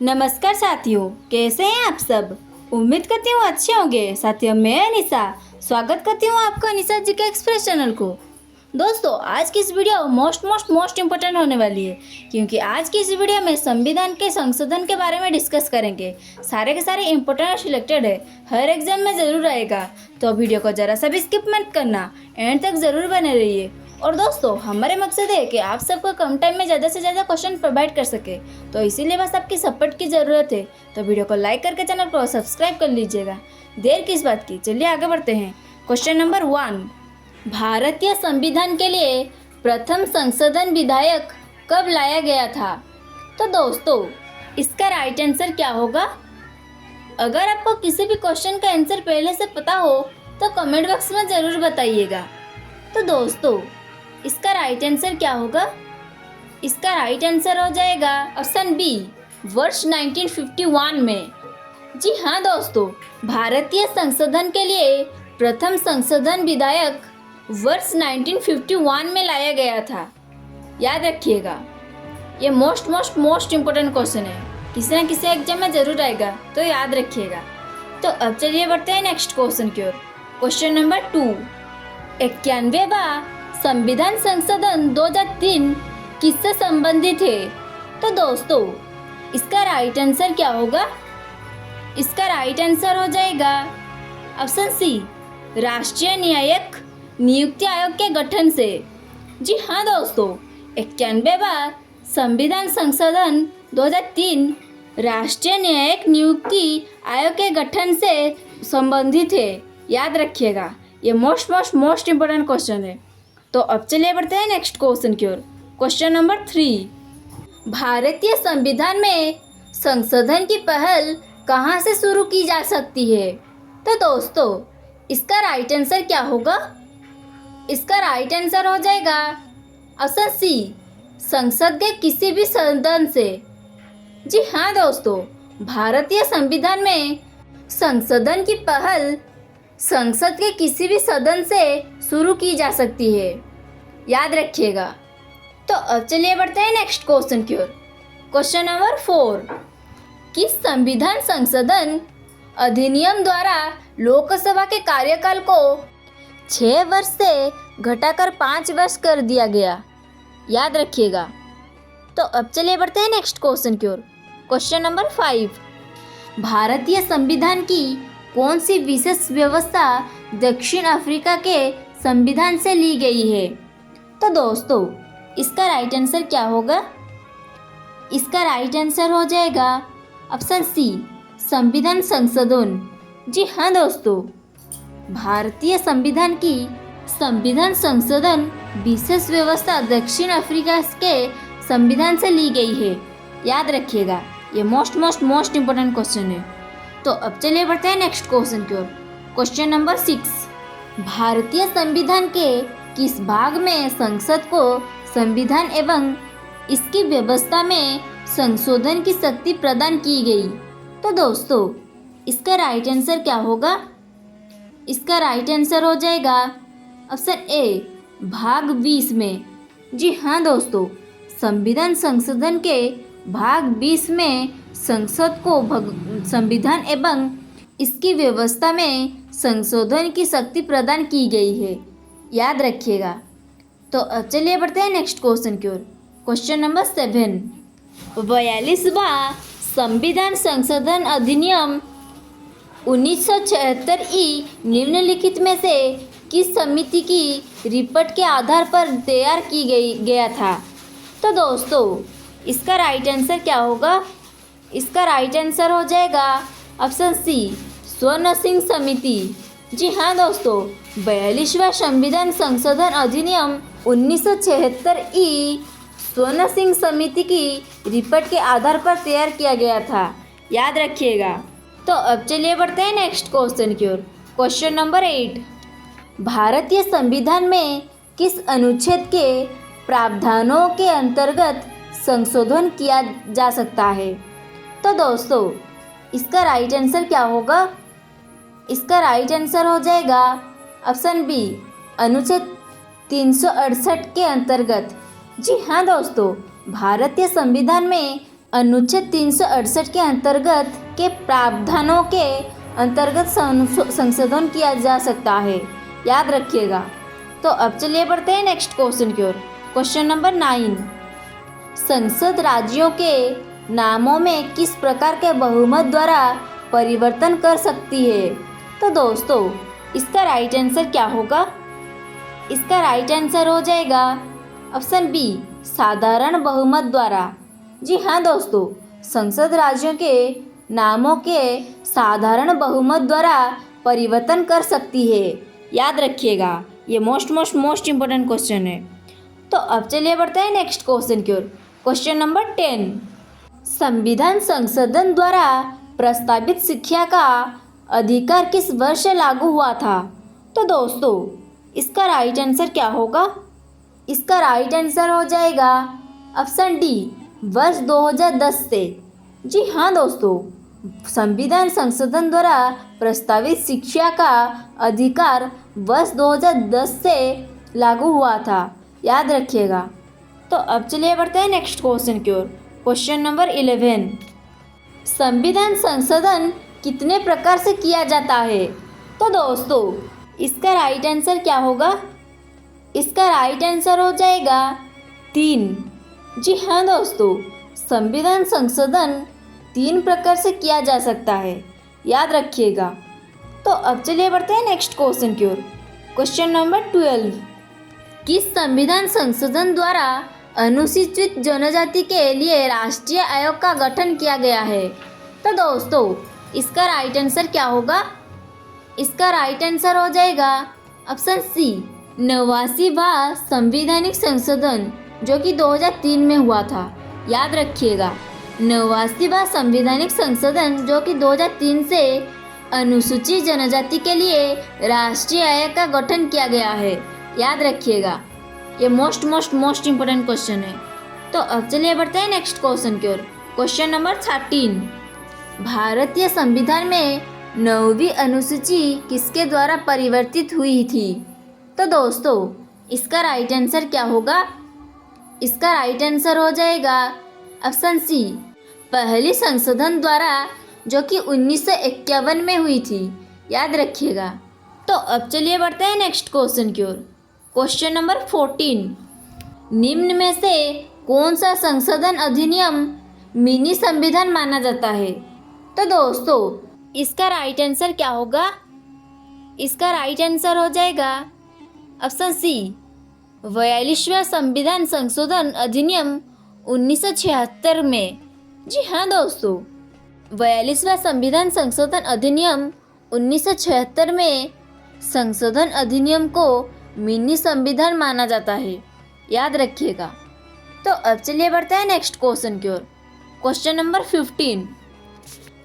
नमस्कार साथियों, कैसे हैं आप सब। उम्मीद करती हूँ अच्छे होंगे। साथियों, मैं अनिशा स्वागत करती हूँ आपका अनिशा जी के एक्सप्रेस चैनल को। दोस्तों, आज की इस वीडियो मोस्ट इम्पोर्टेंट होने वाली है, क्योंकि आज की इस वीडियो में संविधान के संशोधन के बारे में डिस्कस करेंगे। सारे के सारे इम्पोर्टेंट और सिलेक्टेड है, हर एग्जाम में ज़रूर आएगा। तो वीडियो को ज़रा सा भी स्किप मत करना, एंड तक ज़रूर बने रहिए। और दोस्तों, हमारे मकसद है कि आप सबको कम टाइम में ज़्यादा से ज़्यादा क्वेश्चन प्रोवाइड कर सके, तो इसीलिए बस आपकी सपोर्ट की ज़रूरत है। तो वीडियो को लाइक करके चैनल को सब्सक्राइब कर लीजिएगा। देर किस बात की, चलिए आगे बढ़ते हैं। क्वेश्चन नंबर 1, भारतीय संविधान के लिए प्रथम संशोधन विधेयक कब लाया गया था। तो दोस्तों, इसका राइट आंसर क्या होगा। अगर आपको किसी भी क्वेश्चन का आंसर पहले से पता हो तो कमेंट बॉक्स में ज़रूर बताइएगा। तो दोस्तों, इसका राइट आंसर क्या होगा। इसका राइट आंसर हो जाएगा ऑप्शन बी, वर्ष 1951 में। जी हाँ दोस्तों, भारतीय संशोधन के लिए प्रथम संशोधन विधेयक वर्ष 1951 में लाया गया था। याद रखिएगा, ये मोस्ट इम्पोर्टेंट क्वेश्चन है, किसी न किसी एग्जाम में जरूर आएगा, तो याद रखिएगा। तो अब चलिए बढ़ते हैं नेक्स्ट क्वेश्चन की ओर। क्वेश्चन नंबर 2, 91वां संविधान संशोधन 2003 किससे संबंधित है। तो दोस्तों, इसका राइट आंसर क्या होगा। इसका राइट आंसर हो जाएगा ऑप्शन सी, राष्ट्रीय न्यायिक नियुक्ति आयोग के गठन से। जी हाँ दोस्तों, 91वां संविधान संशोधन 2003 राष्ट्रीय न्यायिक नियुक्ति आयोग के गठन से संबंधित है। याद रखिएगा, ये मोस्ट इम्पोर्टेंट क्वेश्चन है। तो अब चलिए बढ़ते हैं नेक्स्ट क्वेश्चन की ओर। क्वेश्चन नंबर 3, भारतीय संविधान में संशोधन की पहल कहाँ से शुरू की जा सकती है। तो दोस्तों, इसका राइट आंसर क्या होगा। इसका राइट आंसर हो जाएगा ऑप्शन सी, संसद के किसी भी सदन से। जी हाँ दोस्तों, भारतीय संविधान में संशोधन की पहल संसद के किसी भी सदन से शुरू की जा सकती है। याद रखिएगा। तो अब चलिए बढ़ते हैं नेक्स्ट क्वेश्चन की ओर। क्वेश्चन नंबर 4, किस संविधान संशोधन अधिनियम द्वारा लोकसभा के कार्यकाल को 6 वर्ष से घटाकर 5 वर्ष कर दिया गया। याद रखिएगा। तो अब चलिए बढ़ते हैं नेक्स्ट क्वेश्चन की ओर। क्वेश्चन नंबर 5, भारतीय संविधान की कौन सी विशेष व्यवस्था दक्षिण अफ्रीका के संविधान से ली गई है। तो दोस्तों, इसका राइट आंसर क्या होगा। इसका राइट आंसर हो जाएगा ऑप्शन सी, संविधान संशोधन। जी हाँ दोस्तों, भारतीय संविधान की संविधान संशोधन विशेष व्यवस्था दक्षिण अफ्रीका के संविधान से ली गई है। याद रखिएगा, ये मोस्ट इम्पोर्टेंट क्वेश्चन है। तो अब चलिए बढ़ते हैं नेक्स्ट क्वेश्चन की ओर। क्वेश्चन नंबर 6, भारतीय संविधान के किस भाग में संसद को संविधान एवं इसकी व्यवस्था में संशोधन की शक्ति प्रदान की गई। तो दोस्तों, इसका राइट आंसर क्या होगा। इसका राइट आंसर हो जाएगा ऑप्शन ए, भाग 20 में। जी हाँ दोस्तों, संविधान संशोधन के भाग 20 में संसद को संविधान एवं इसकी व्यवस्था में संशोधन की शक्ति प्रदान की गई है। याद रखिएगा। तो अब चलिए बढ़ते हैं नेक्स्ट क्वेश्चन की ओर। क्वेश्चन नंबर 7, 42वां संविधान संशोधन अधिनियम 1976 ई निम्नलिखित में से किस समिति की रिपोर्ट के आधार पर तैयार की गया था। तो दोस्तों, इसका राइट आंसर क्या होगा। इसका राइट आंसर हो जाएगा ऑप्शन सी, स्वर्ण सिंह समिति। जी हाँ दोस्तों, 42वां संविधान संशोधन अधिनियम 1976 ई स्वर्ण सिंह समिति की रिपोर्ट के आधार पर तैयार किया गया था। याद रखिएगा। तो अब चलिए बढ़ते हैं नेक्स्ट क्वेश्चन की ओर। क्वेश्चन नंबर 8, भारतीय संविधान में किस अनुच्छेद के प्रावधानों के अंतर्गत संशोधन किया जा सकता है। तो दोस्तों, इसका राइट आंसर क्या होगा। इसका राइट आंसर हो जाएगा ऑप्शन बी, अनुच्छेद 368 के अंतर्गत। जी हाँ दोस्तों, भारतीय संविधान में अनुच्छेद 368 के अंतर्गत के प्रावधानों के अंतर्गत संशोधन किया जा सकता है, याद रखिएगा। तो अब चलिए बढ़ते हैं नेक्स्ट क्वेश्चन की ओर। क्वेश्चन नंबर 9, संसद राज्यों के नामों में किस प्रकार के बहुमत द्वारा परिवर्तन कर सकती है? तो दोस्तों इसका राइट आंसर क्या होगा? इसका राइट आंसर हो जाएगा ऑप्शन बी, साधारण बहुमत द्वारा। जी हाँ दोस्तों, संसद राज्यों के नामों के साधारण बहुमत द्वारा परिवर्तन कर सकती है, याद रखिएगा। ये मोस्ट इम्पोर्टेंट क्वेश्चन है। तो अब चलिए बढ़ते हैं नेक्स्ट क्वेश्चन की ओर। क्वेश्चन नंबर 10, संविधान संशोधन द्वारा प्रस्तावित शिक्षा का अधिकार किस वर्ष लागू हुआ था? तो दोस्तों इसका राइट आंसर क्या होगा? इसका राइट आंसर हो जाएगा ऑप्शन डी, वर्ष 2010 से। जी हाँ दोस्तों, संविधान संशोधन द्वारा प्रस्तावित शिक्षा का अधिकार वर्ष 2010 से लागू हुआ था, याद रखिएगा। तो अब चलिए बढ़ते हैं नेक्स्ट क्वेश्चन की ओर। क्वेश्चन नंबर 11, संविधान संशोधन कितने प्रकार से किया जाता है? तो दोस्तों इसका राइट आंसर क्या होगा? इसका राइट आंसर हो जाएगा 3। जी हाँ दोस्तों, संविधान संशोधन 3 प्रकार से किया जा सकता है, याद रखिएगा। तो अब चलिए बढ़ते हैं नेक्स्ट क्वेश्चन की ओर। क्वेश्चन नंबर 12, किस संविधान संशोधन द्वारा अनुसूचित जनजाति के लिए राष्ट्रीय आयोग का गठन किया गया है? तो दोस्तों इसका राइट आंसर क्या होगा? इसका राइट आंसर हो जाएगा ऑप्शन सी, 89वां संवैधानिक संशोधन, जो कि 2003 में हुआ था, याद रखिएगा। 89वां संवैधानिक संशोधन जो कि 2003 से अनुसूचित जनजाति के लिए राष्ट्रीय आयोग का गठन किया गया है, याद रखिएगा। ये मोस्ट इम्पोर्टेंट क्वेश्चन है। तो अब चलिए बढ़ते हैं नेक्स्ट क्वेश्चन की ओर। क्वेश्चन नंबर 13, भारतीय संविधान में 9वीं अनुसूची किसके द्वारा परिवर्तित हुई थी? तो दोस्तों इसका राइट आंसर क्या होगा? इसका राइट आंसर हो जाएगा ऑप्शन सी, पहली संशोधन द्वारा, जो कि 1951 में हुई थी, याद रखिएगा। तो अब चलिए बढ़ते हैं नेक्स्ट क्वेश्चन की ओर। क्वेश्चन नंबर 14, निम्न में से कौन सा संशोधन अधिनियम मिनी संविधान माना जाता है? तो दोस्तों इसका राइट आंसर क्या होगा? इसका राइट आंसर हो जाएगा ऑप्शन सी, 42वां संविधान संशोधन अधिनियम 1976 में। जी हाँ दोस्तों, 42वां संविधान संशोधन अधिनियम 1976 में संशोधन अधिनियम को मिनी संविधान माना जाता है, याद रखिएगा। तो अब चलिए बढ़ते हैं नेक्स्ट क्वेश्चन की ओर। क्वेश्चन नंबर 15,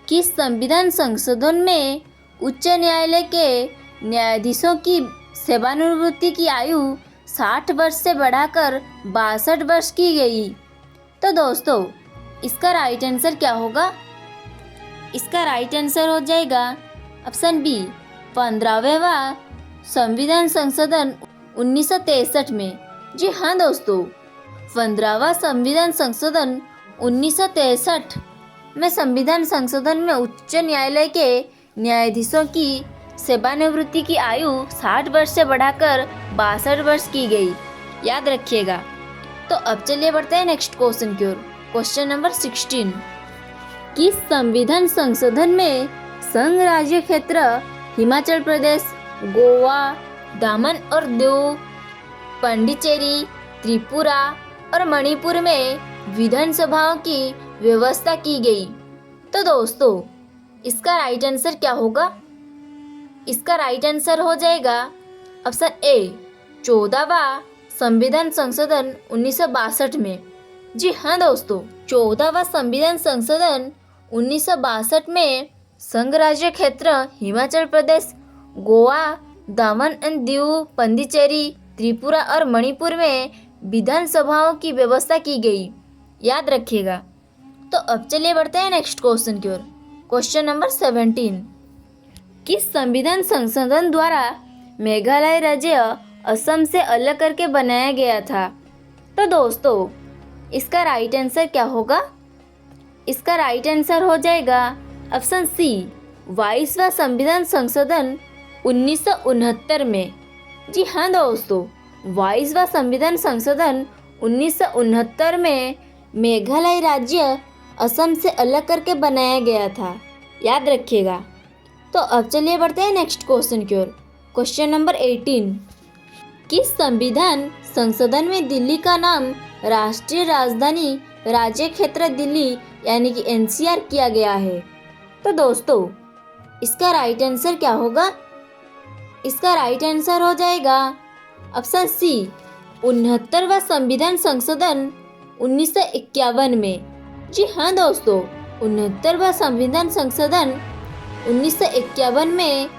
किस संविधान संशोधन में उच्च न्यायालय के न्यायाधीशों की सेवानिवृत्ति की आयु 60 वर्ष से बढ़ाकर 62 वर्ष की गई? तो दोस्तों इसका राइट आंसर क्या होगा? इसका राइट आंसर हो जाएगा ऑप्शन बी, 15वां संविधान संशोधन 1963 में। जी हाँ दोस्तों, 15वां संविधान संशोधन 1963 में संविधान संशोधन में उच्च न्यायालय के न्यायाधीशों की सेवानिवृत्ति की आयु 60 वर्ष से बढ़ाकर 62 वर्ष की गई, याद रखिएगा। तो अब चलिए बढ़ते हैं नेक्स्ट क्वेश्चन की ओर। क्वेश्चन नंबर 16, किस संविधान संशोधन में संघ राज्य क्षेत्र हिमाचल प्रदेश, गोवा, दामन और दीव, पांडिचेरी, त्रिपुरा और मणिपुर में विधानसभाओं की व्यवस्था की गई? तो दोस्तों इसका राइट आंसर क्या होगा? इसका राइट आंसर हो जाएगा ऑप्शन ए, 14वां संविधान संशोधन 1962 में। जी हाँ दोस्तों, 14वां संविधान संशोधन 1962 में संघ राज्य क्षेत्र हिमाचल प्रदेश, गोवा, दामन एंड दीव, पांडिचेरी, त्रिपुरा और मणिपुर में विधानसभाओं की व्यवस्था की गई, याद रखिएगा। तो अब चलिए बढ़ते हैं नेक्स्ट क्वेश्चन की ओर। क्वेश्चन नंबर 17, किस संविधान संशोधन द्वारा मेघालय राज्य असम से अलग करके बनाया गया था? तो दोस्तों इसका राइट आंसर क्या होगा? इसका राइट आंसर हो जाएगा ऑप्शन सी 22वां संविधान संशोधन 1969 में। जी हाँ दोस्तों, 22वां संविधान संशोधन 1969 में मेघालय राज्य असम से अलग करके बनाया गया था, याद रखिएगा। तो अब चलिए बढ़ते हैं नेक्स्ट क्वेश्चन की ओर। क्वेश्चन नंबर 18, किस संविधान संशोधन में दिल्ली का नाम राष्ट्रीय राजधानी राज्य क्षेत्र दिल्ली यानी कि एनसीआर किया गया है? तो दोस्तों इसका राइट आंसर क्या होगा? इसका राइट आंसर हो जाएगा ऑप्शन सी 69वां संविधान संशोधन 1951 में। जी हाँ दोस्तों, 69वां संविधान संशोधन 1951 में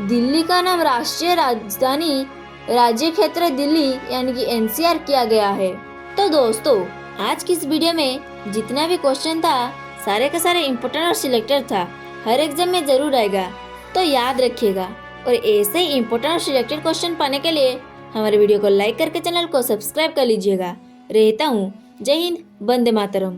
दिल्ली का नाम राष्ट्रीय राजधानी राज्य क्षेत्र दिल्ली यानी कि एनसीआर किया गया है। तो दोस्तों आज की इस वीडियो में जितना भी क्वेश्चन था सारे का सारे इम्पोर्टेंट और सिलेक्टेड था, हर एग्जाम में जरूर आएगा, तो याद रखिएगा। और ऐसे ही इम्पोर्टेंट और सिलेक्टेड क्वेश्चन पाने के लिए हमारे वीडियो को लाइक करके चैनल को सब्सक्राइब कर लीजिएगा। रहता हूँ, जय हिंद, वंदे मातरम।